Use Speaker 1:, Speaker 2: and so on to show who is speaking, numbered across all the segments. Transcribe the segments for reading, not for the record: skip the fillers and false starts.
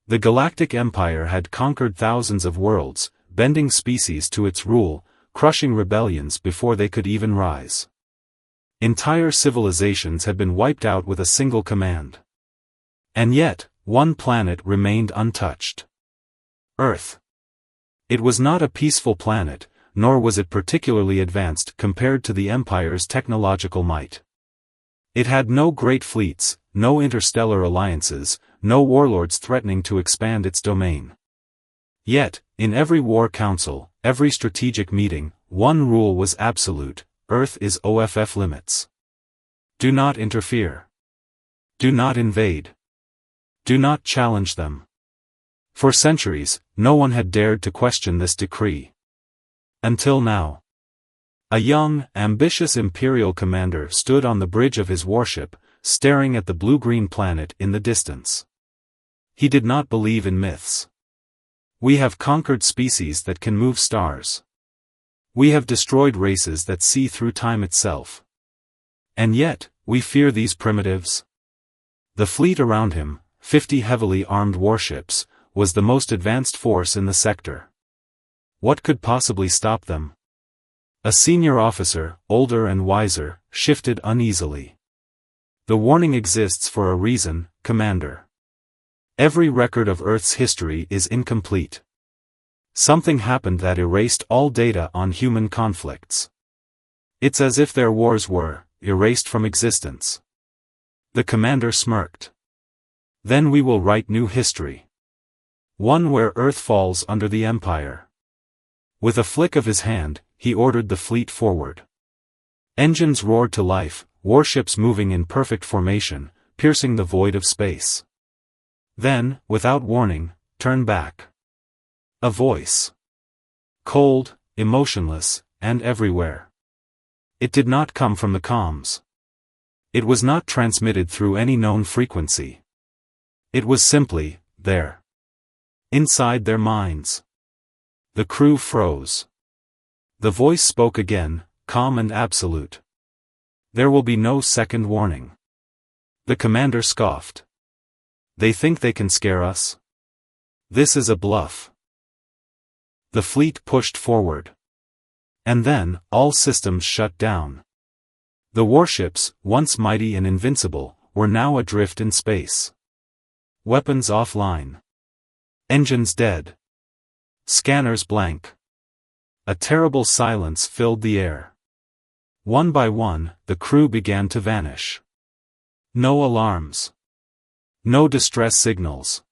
Speaker 1: The Galactic Empire had conquered thousands of worlds, bending species to its rule, crushing rebellions before they could even rise. Entire civilizations had been wiped out with a single command. And yet, one planet remained untouched. Earth. It was not a peaceful planet, nor was it particularly advanced compared to the Empire's technological might. It had no great fleets, no interstellar alliances, no warlords threatening to expand its domain. Yet, in every war council, every strategic meeting, one rule was absolute: Earth is off limits. Do not interfere. Do not invade. Do not challenge them. For centuries, no one had dared to question this decree. Until now. A young, ambitious Imperial commander stood on the bridge of his warship, staring at the blue-green planet in the distance. He did not believe in myths. We have conquered species that can move stars. We have destroyed races that see through time itself. And yet, we fear these primitives. The fleet around him, 50 heavily armed warships, was the most advanced force in the sector. What could possibly stop them? A senior officer, older and wiser, shifted uneasily. The warning exists for a reason, Commander. Every record of Earth's history is incomplete. Something happened that erased all data on human conflicts. It's as if their wars were erased from existence. The commander smirked. Then we will write new history. One where Earth falls under the Empire. With a flick of his hand, he ordered the fleet forward. Engines roared to life, warships moving in perfect formation, piercing the void of space. Then, without warning, turn back. A voice. Cold, emotionless, and everywhere. It did not come from the comms. It was not transmitted through any known frequency. It was simply there. Inside their minds. The crew froze. The voice spoke again, calm and absolute. There will be no second warning. The commander scoffed. They think they can scare us? This is a bluff. The fleet pushed forward. And then, all systems shut down. The warships, once mighty and invincible, were now adrift in space. Weapons offline. Engines dead. Scanners blank. A terrible silence filled the air. One by one, the crew began to vanish. No alarms. No distress signals.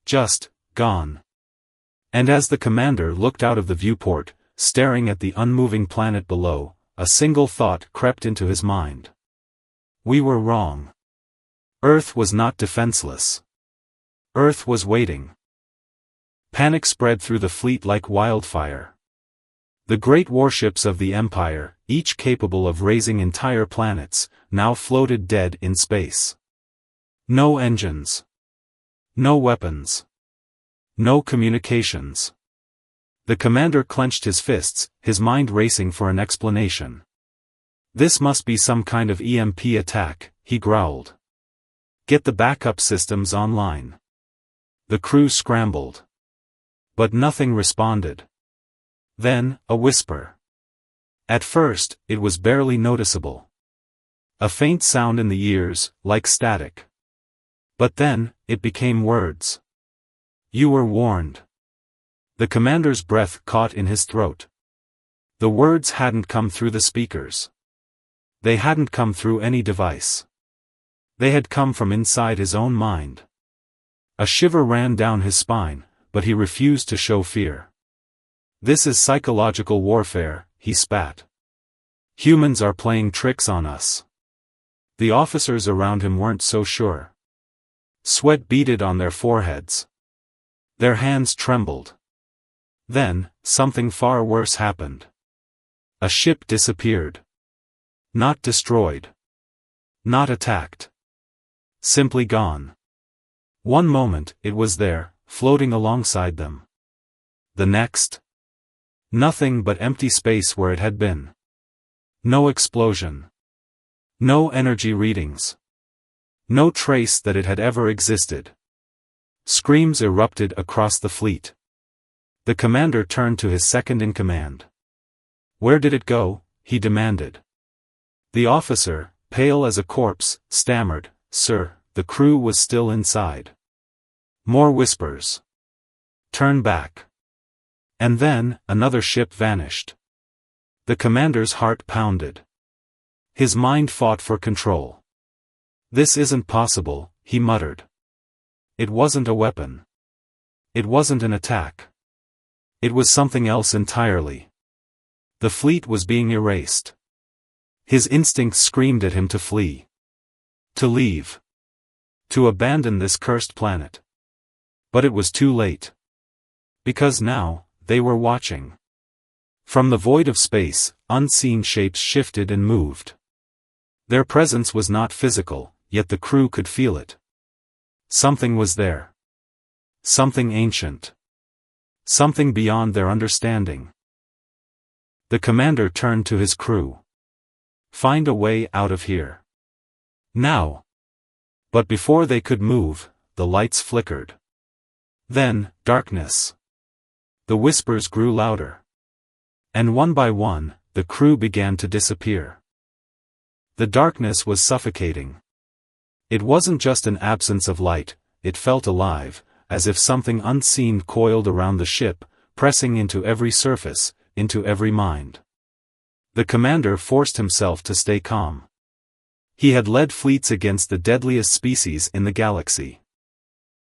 Speaker 1: Just, gone. And as the commander looked out of the viewport, staring at the unmoving planet below, a single thought crept into his mind. We were wrong. Earth was not defenseless. Earth was waiting. Panic spread through the fleet like wildfire. The great warships of the Empire, each capable of raising entire planets, now floated dead in space. No engines. No weapons. No communications. The commander clenched his fists, his mind racing for an explanation. This must be some kind of EMP attack, he growled. Get the backup systems online. The crew scrambled. But nothing responded. Then, a whisper. At first, it was barely noticeable. A faint sound in the ears, like static. But then, it became words. You were warned. The commander's breath caught in his throat. The words hadn't come through the speakers. They hadn't come through any device. They had come from inside his own mind. A shiver ran down his spine, but he refused to show fear. This is psychological warfare, he spat. Humans are playing tricks on us. The officers around him weren't so sure. Sweat beaded on their foreheads. Their hands trembled. Then, something far worse happened. A ship disappeared. Not destroyed. Not attacked. Simply gone. One moment, it was there, floating alongside them. The next? Nothing but empty space where it had been. No explosion. No energy readings. No trace that it had ever existed. Screams erupted across the fleet. The commander turned to his second-in-command. "Where did it go?" he demanded. The officer, pale as a corpse, stammered, "Sir, the crew was still inside." More whispers. "Turn back." And then, another ship vanished. The commander's heart pounded. His mind fought for control. "This isn't possible," he muttered. It wasn't a weapon. It wasn't an attack. It was something else entirely. The fleet was being erased. His instincts screamed at him to flee. To leave. To abandon this cursed planet. But it was too late. Because now, they were watching. From the void of space, unseen shapes shifted and moved. Their presence was not physical, yet the crew could feel it. Something was there. Something ancient. Something beyond their understanding. The commander turned to his crew. "Find a way out of here. Now." But before they could move, the lights flickered. Then, darkness. The whispers grew louder. And one by one, the crew began to disappear. The darkness was suffocating. It wasn't just an absence of light, it felt alive, as if something unseen coiled around the ship, pressing into every surface, into every mind. The commander forced himself to stay calm. He had led fleets against the deadliest species in the galaxy.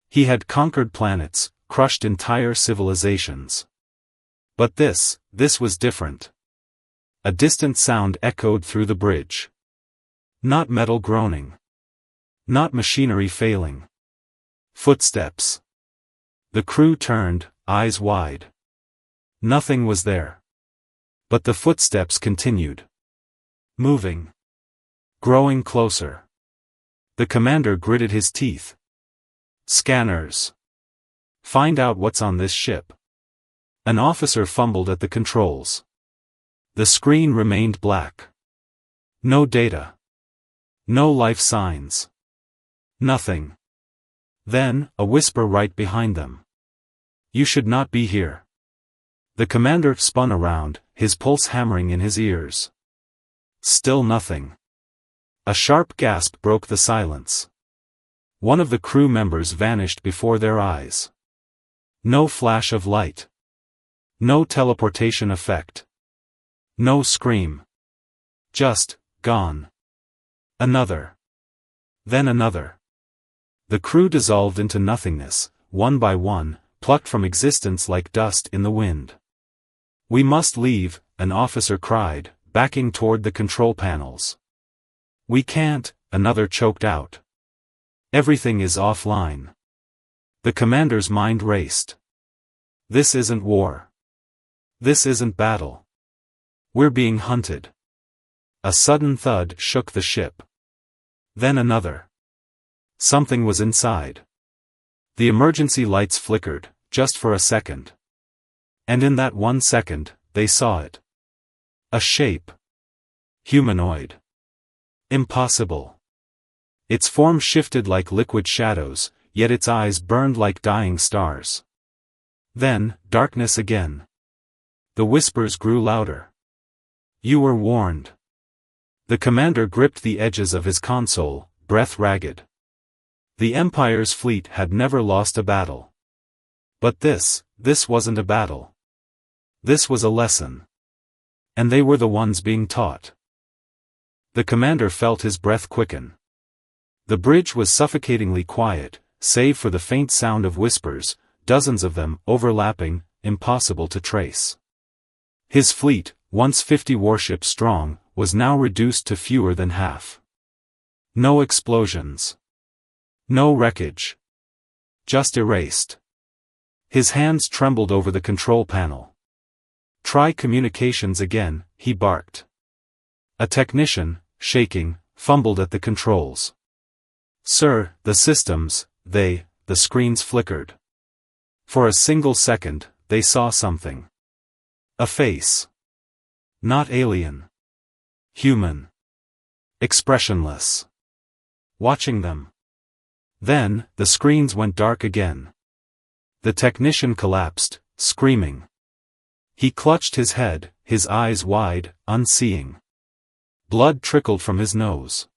Speaker 1: He had conquered planets, crushed entire civilizations. But this was different. A distant sound echoed through the bridge. Not metal groaning. Not machinery failing. Footsteps. The crew turned, eyes wide. Nothing was there. But the footsteps continued. Moving. Growing closer. The commander gritted his teeth. Scanners. Find out what's on this ship. An officer fumbled at the controls. The screen remained black. No data. No life signs. Nothing. Then, a whisper right behind them. "You should not be here." The commander spun around, his pulse hammering in his ears. Still nothing. A sharp gasp broke the silence. One of the crew members vanished before their eyes. No flash of light. No teleportation effect. No scream. Just, gone. Another. Then another. The crew dissolved into nothingness, one by one, plucked from existence like dust in the wind. "We must leave," an officer cried, backing toward the control panels. "We can't," another choked out. "Everything is offline." The commander's mind raced. This isn't war. This isn't battle. We're being hunted. A sudden thud shook the ship. Then another. Something was inside. The emergency lights flickered, just for a second. And in that 1 second, they saw it. A shape. Humanoid. Impossible. Its form shifted like liquid shadows, yet its eyes burned like dying stars. Then, darkness again. The whispers grew louder. "You were warned." The commander gripped the edges of his console, breath ragged. The Empire's fleet had never lost a battle. But this wasn't a battle. This was a lesson. And they were the ones being taught. The commander felt his breath quicken. The bridge was suffocatingly quiet, save for the faint sound of whispers, dozens of them, overlapping, impossible to trace. His fleet, once 50 warships strong, was now reduced to fewer than half. No explosions. No wreckage. Just erased. His hands trembled over the control panel. "Try communications again," he barked. A technician, shaking, fumbled at the controls. "Sir, the systems, the screens flickered." For a single second, they saw something. A face. Not alien. Human. Expressionless. Watching them. Then, the screens went dark again. The technician collapsed, screaming. He clutched his head, his eyes wide, unseeing. Blood trickled from his nose.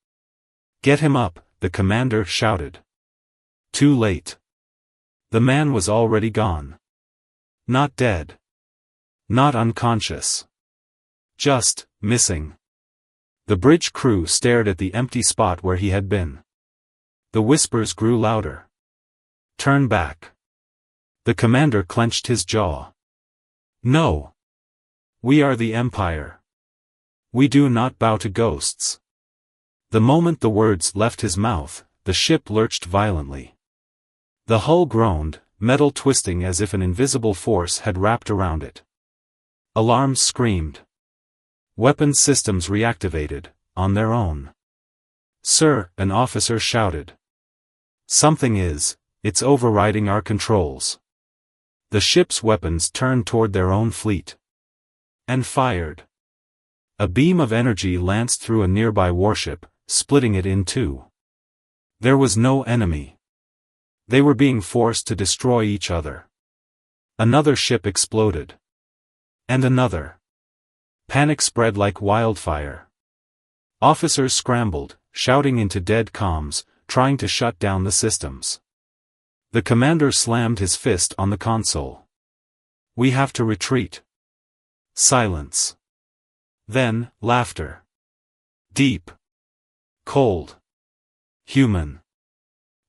Speaker 1: "Get him up," the commander shouted. Too late. The man was already gone. Not dead. Not unconscious. Just missing. The bridge crew stared at the empty spot where he had been. The whispers grew louder. "Turn back." The commander clenched his jaw. "No. We are the Empire. We do not bow to ghosts." The moment the words left his mouth, the ship lurched violently. The hull groaned, metal twisting as if an invisible force had wrapped around it. Alarms screamed. Weapons systems reactivated, on their own. "Sir," an officer shouted. It's overriding our controls." The ship's weapons turned toward their own fleet. And fired. A beam of energy lanced through a nearby warship, splitting it in two. There was no enemy. They were being forced to destroy each other. Another ship exploded. And another. Panic spread like wildfire. Officers scrambled, shouting into dead comms, trying to shut down the systems. The commander slammed his fist on the console. "We have to retreat." Silence. Then, laughter. Deep. Cold. Human.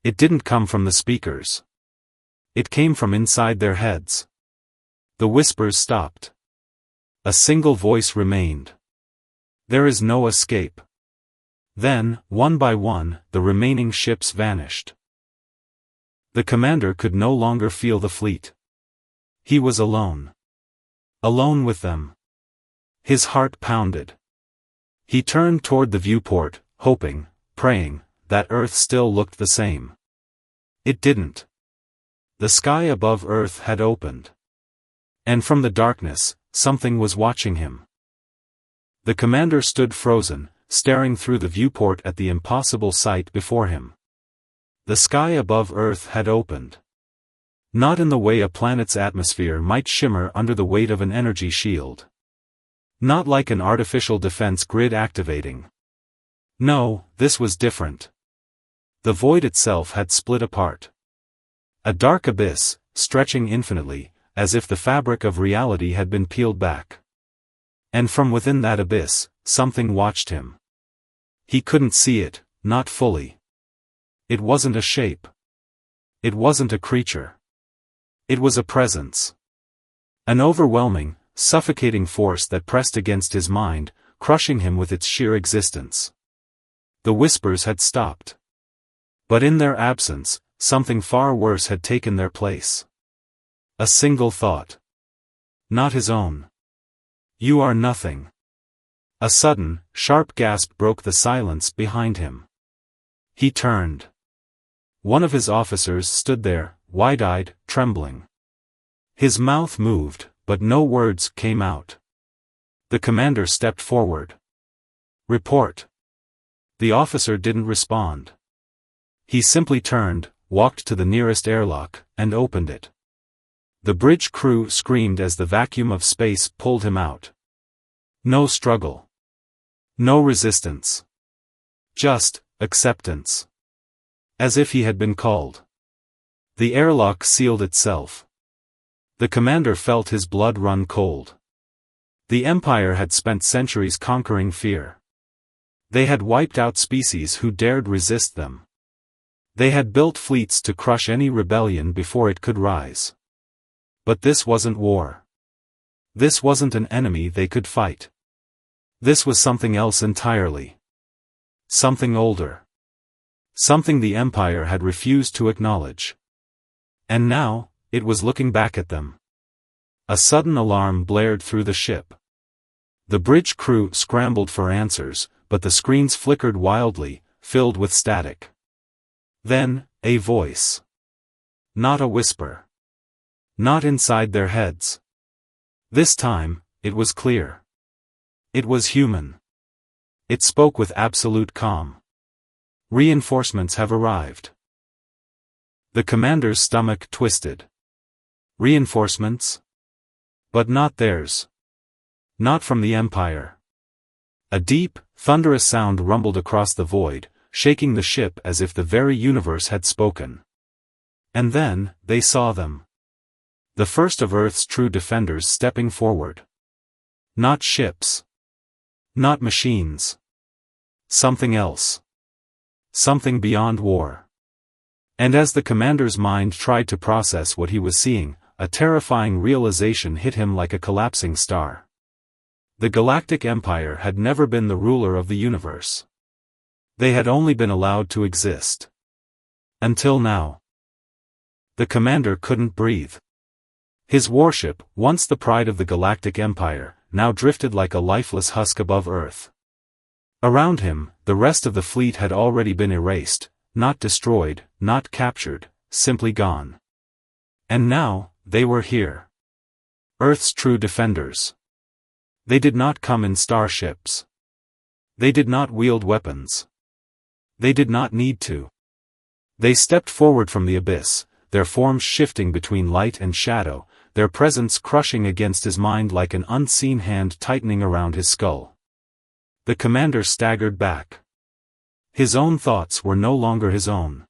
Speaker 1: It didn't come from the speakers. It came from inside their heads. The whispers stopped. A single voice remained. "There is no escape." Then, one by one, the remaining ships vanished. The commander could no longer feel the fleet. He was alone. Alone with them. His heart pounded. He turned toward the viewport, hoping, praying, that Earth still looked the same. It didn't. The sky above Earth had opened. And from the darkness, something was watching him. The commander stood frozen, staring through the viewport at the impossible sight before him. The sky above Earth had opened. Not in the way a planet's atmosphere might shimmer under the weight of an energy shield. Not like an artificial defense grid activating. No, this was different. The void itself had split apart. A dark abyss, stretching infinitely, as if the fabric of reality had been peeled back. And from within that abyss, something watched him. He couldn't see it, not fully. It wasn't a shape. It wasn't a creature. It was a presence. An overwhelming, suffocating force that pressed against his mind, crushing him with its sheer existence. The whispers had stopped. But in their absence, something far worse had taken their place. A single thought. Not his own. "You are nothing." A sudden, sharp gasp broke the silence behind him. He turned. One of his officers stood there, wide-eyed, trembling. His mouth moved, but no words came out. The commander stepped forward. "Report." The officer didn't respond. He simply turned, walked to the nearest airlock, and opened it. The bridge crew screamed as the vacuum of space pulled him out. No struggle. No resistance. Just acceptance. As if he had been called. The airlock sealed itself. The commander felt his blood run cold. The Empire had spent centuries conquering fear. They had wiped out species who dared resist them. They had built fleets to crush any rebellion before it could rise. But this wasn't war. This wasn't an enemy they could fight. This was something else entirely. Something older. Something the Empire had refused to acknowledge. And now, it was looking back at them. A sudden alarm blared through the ship. The bridge crew scrambled for answers, but the screens flickered wildly, filled with static. Then, a voice. Not a whisper. Not inside their heads. This time, it was clear. It was human. It spoke with absolute calm. "Reinforcements have arrived." The commander's stomach twisted. Reinforcements? But not theirs. Not from the Empire. A deep, thunderous sound rumbled across the void, shaking the ship as if the very universe had spoken. And then, they saw them. The first of Earth's true defenders stepping forward. Not ships. Not machines. Something else. Something beyond war. And as the commander's mind tried to process what he was seeing, a terrifying realization hit him like a collapsing star. The Galactic Empire had never been the ruler of the universe. They had only been allowed to exist. Until now. The commander couldn't breathe. His warship, once the pride of the Galactic Empire, now drifted like a lifeless husk above Earth. Around him, the rest of the fleet had already been erased, not destroyed, not captured, simply gone. And now, they were here. Earth's true defenders. They did not come in starships. They did not wield weapons. They did not need to. They stepped forward from the abyss, their forms shifting between light and shadow, their presence crushing against his mind like an unseen hand tightening around his skull. The commander staggered back. His own thoughts were no longer his own.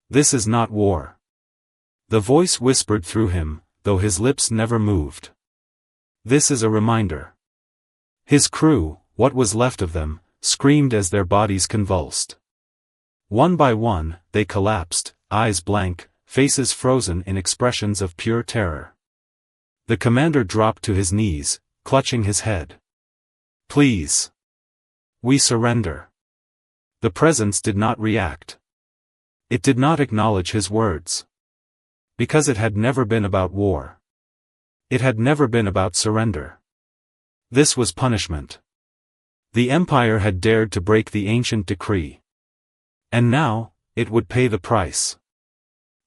Speaker 1: This is not war. The voice whispered through him, though his lips never moved. This is a reminder. His crew, what was left of them, screamed as their bodies convulsed. One by one, they collapsed, eyes blank, faces frozen in expressions of pure terror. The commander dropped to his knees, clutching his head. Please. We surrender. The presence did not react. It did not acknowledge his words. Because it had never been about war. It had never been about surrender. This was punishment. The Empire had dared to break the ancient decree. And now, it would pay the price.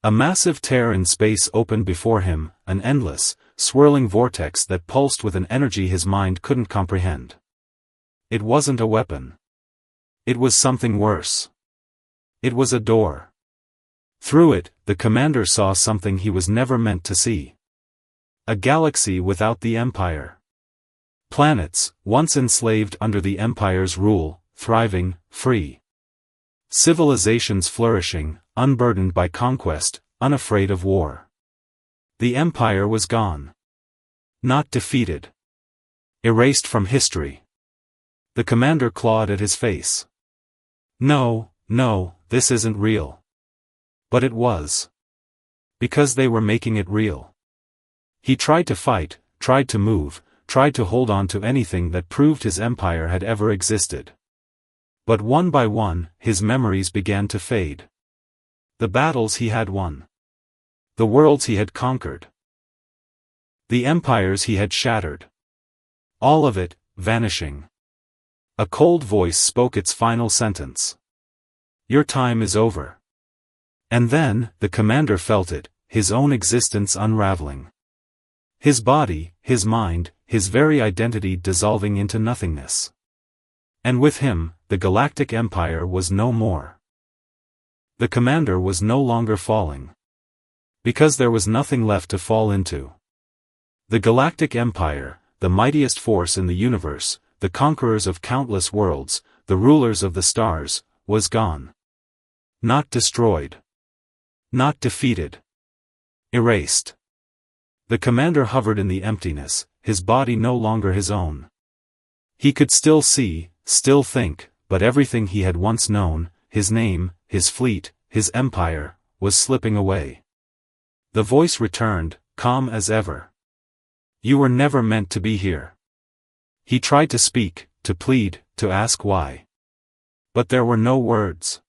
Speaker 1: A massive tear in space opened before him, an endless, swirling vortex that pulsed with an energy his mind couldn't comprehend. It wasn't a weapon. It was something worse. It was a door. Through it, the commander saw something he was never meant to see. A galaxy without the Empire. Planets, once enslaved under the Empire's rule, thriving, free. Civilizations flourishing, unburdened by conquest, unafraid of war. The Empire was gone. Not defeated. Erased from history. The commander clawed at his face. No, this isn't real. But it was. Because they were making it real. He tried to fight, tried to move, tried to hold on to anything that proved his empire had ever existed. But one by one, his memories began to fade. The battles he had won. The worlds he had conquered. The empires he had shattered. All of it, vanishing. A cold voice spoke its final sentence. Your time is over. And then, the commander felt it, his own existence unraveling. His body, his mind, his very identity dissolving into nothingness. And with him, the Galactic Empire was no more. The commander was no longer falling. Because there was nothing left to fall into. The Galactic Empire, the mightiest force in the universe, the conquerors of countless worlds, the rulers of the stars, was gone. Not destroyed. Not defeated. Erased. The commander hovered in the emptiness, his body no longer his own. He could still see, still think, but everything he had once known, his name, his fleet, his empire, was slipping away. The voice returned, calm as ever. You were never meant to be here. He tried to speak, to plead, to ask why. But there were no words.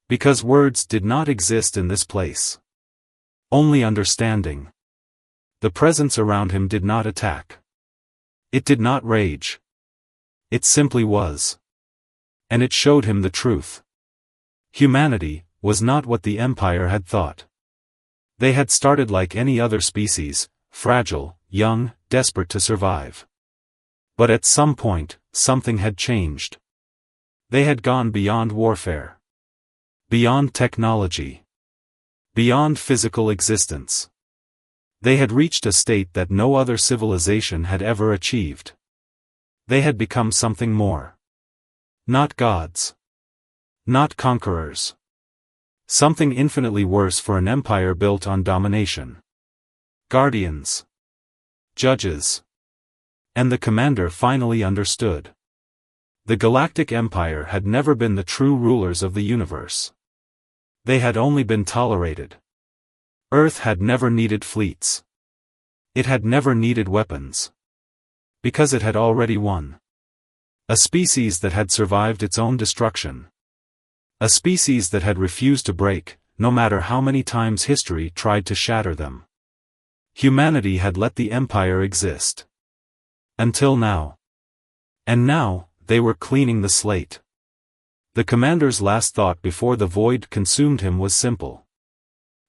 Speaker 1: Because words did not exist in this place. Only understanding. The presence around him did not attack. It did not rage. It simply was. And it showed him the truth. Humanity was not what the Empire had thought. They had started like any other species, fragile, young, desperate to survive. But at some point, something had changed. They had gone beyond warfare. Beyond technology. beyond physical existence. They had reached a state that no other civilization had ever achieved. They had become something more. Not gods. Not conquerors. Something infinitely worse for an empire built on domination. Guardians. Judges. And the commander finally understood. The Galactic Empire had never been the true rulers of the universe. They had only been tolerated. Earth had never needed fleets. It had never needed weapons. Because it had already won. A species that had survived its own destruction. A species that had refused to break, no matter how many times history tried to shatter them. Humanity had let the Empire exist. Until now. And now, they were cleaning the slate. The commander's last thought before the void consumed him was simple.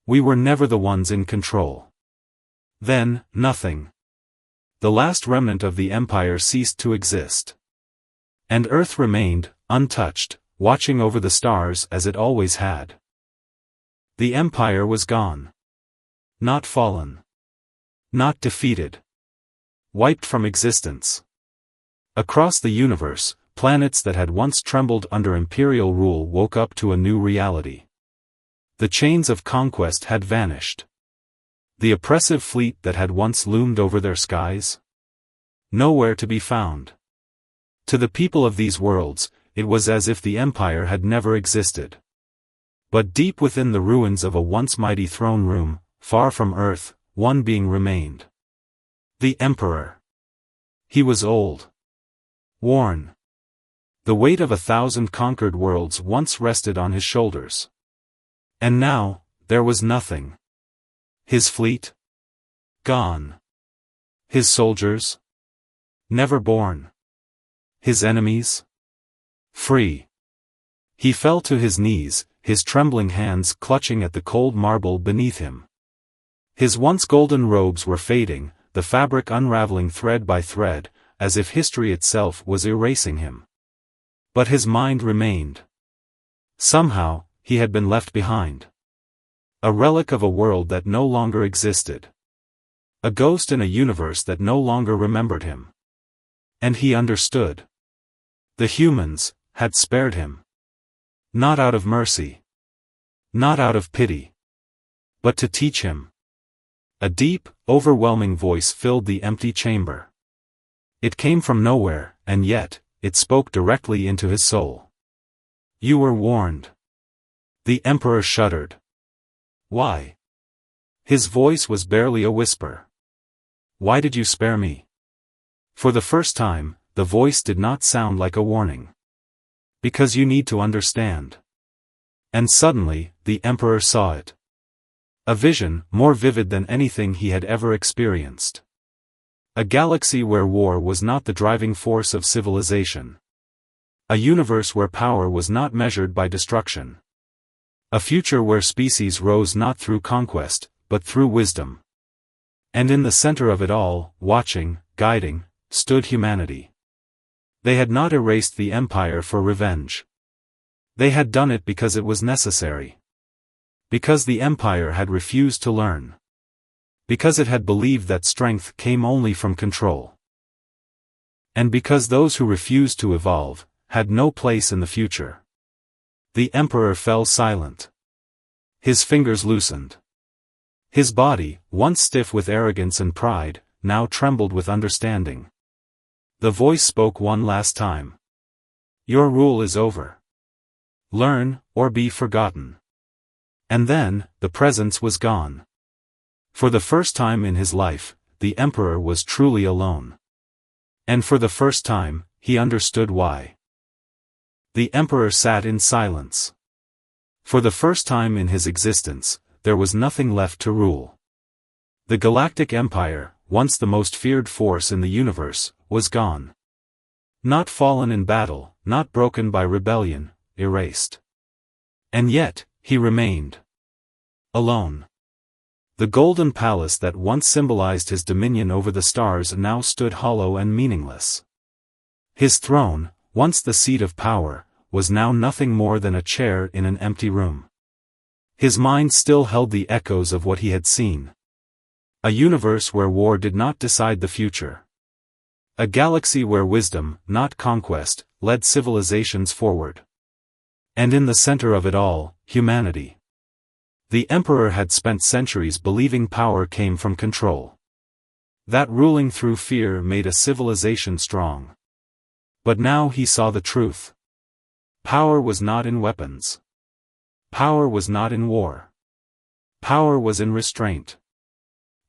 Speaker 1: We were never the ones in control. Then, nothing. The last remnant of the Empire ceased to exist. And Earth remained, untouched, watching over the stars as it always had. The Empire was gone. Not fallen. Not defeated. Wiped from existence. Across the universe, planets that had once trembled under imperial rule woke up to a new reality. The chains of conquest had vanished. The oppressive fleet that had once loomed over their skies? Nowhere to be found. To the people of these worlds, it was as if the Empire had never existed. But deep within the ruins of a once mighty throne room, far from Earth, one being remained. The Emperor. He was old. Worn. The weight of 1,000 conquered worlds once rested on his shoulders. And now, there was nothing. His fleet? Gone. His soldiers? Never born. His enemies? Free. He fell to his knees, his trembling hands clutching at the cold marble beneath him. His once golden robes were fading, the fabric unraveling thread by thread, as if history itself was erasing him. But his mind remained. Somehow, he had been left behind. A relic of a world that no longer existed. A ghost in a universe that no longer remembered him. And he understood. The humans had spared him. Not out of mercy. Not out of pity. But to teach him. A deep, overwhelming voice filled the empty chamber. It came from nowhere, and yet, it spoke directly into his soul. You were warned. The Emperor shuddered. Why? His voice was barely a whisper. Why did you spare me? For the first time, the voice did not sound like a warning. Because you need to understand. And suddenly, the Emperor saw it. A vision, more vivid than anything he had ever experienced. A galaxy where war was not the driving force of civilization. A universe where power was not measured by destruction. A future where species rose not through conquest, but through wisdom. And in the center of it all, watching, guiding, stood humanity. They had not erased the Empire for revenge. They had done it because it was necessary. Because the Empire had refused to learn. Because it had believed that strength came only from control. And because those who refused to evolve, had no place in the future. The Emperor fell silent. His fingers loosened. His body, once stiff with arrogance and pride, now trembled with understanding. The voice spoke one last time. Your rule is over. Learn, or be forgotten. And then, the presence was gone. For the first time in his life, the Emperor was truly alone. And for the first time, he understood why. The Emperor sat in silence. For the first time in his existence, there was nothing left to rule. The Galactic Empire, once the most feared force in the universe, was gone. Not fallen in battle, not broken by rebellion, erased. And yet, he remained. Alone. The golden palace that once symbolized his dominion over the stars now stood hollow and meaningless. His throne, once the seat of power, was now nothing more than a chair in an empty room. His mind still held the echoes of what he had seen. A universe where war did not decide the future. A galaxy where wisdom, not conquest, led civilizations forward. And in the center of it all, humanity. The Emperor had spent centuries believing power came from control. That ruling through fear made a civilization strong. But now he saw the truth. Power was not in weapons. Power was not in war. Power was in restraint.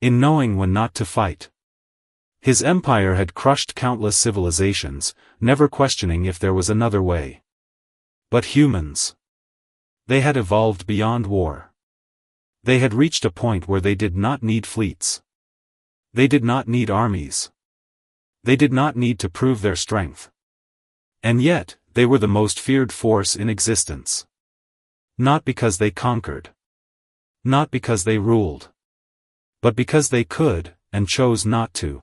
Speaker 1: In knowing when not to fight. His empire had crushed countless civilizations, never questioning if there was another way. But humans. They had evolved beyond war. They had reached a point where they did not need fleets. They did not need armies. They did not need to prove their strength. And yet, they were the most feared force in existence. Not because they conquered. Not because they ruled. But because they could, and chose not to.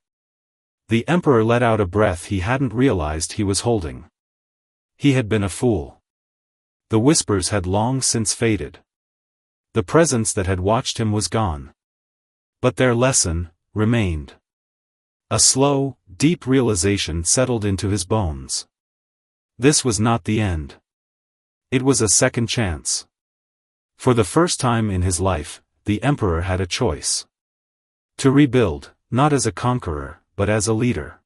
Speaker 1: The Emperor let out a breath he hadn't realized he was holding. He had been a fool. The whispers had long since faded. The presence that had watched him was gone. But their lesson remained. A slow, deep realization settled into his bones. This was not the end. It was a second chance. For the first time in his life, the Emperor had a choice. To rebuild, not as a conqueror, but as a leader.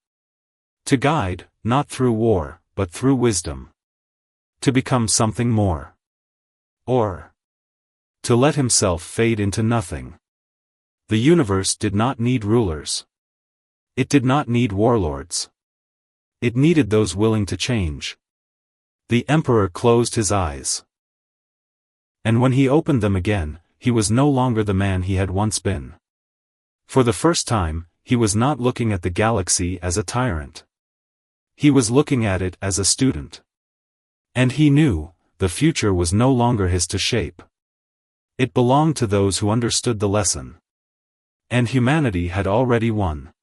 Speaker 1: To guide, not through war, but through wisdom. To become something more. Or to let himself fade into nothing. The universe did not need rulers. It did not need warlords. It needed those willing to change. The Emperor closed his eyes. And when he opened them again, he was no longer the man he had once been. For the first time, he was not looking at the galaxy as a tyrant. He was looking at it as a student. And he knew, the future was no longer his to shape. It belonged to those who understood the lesson. And humanity had already won.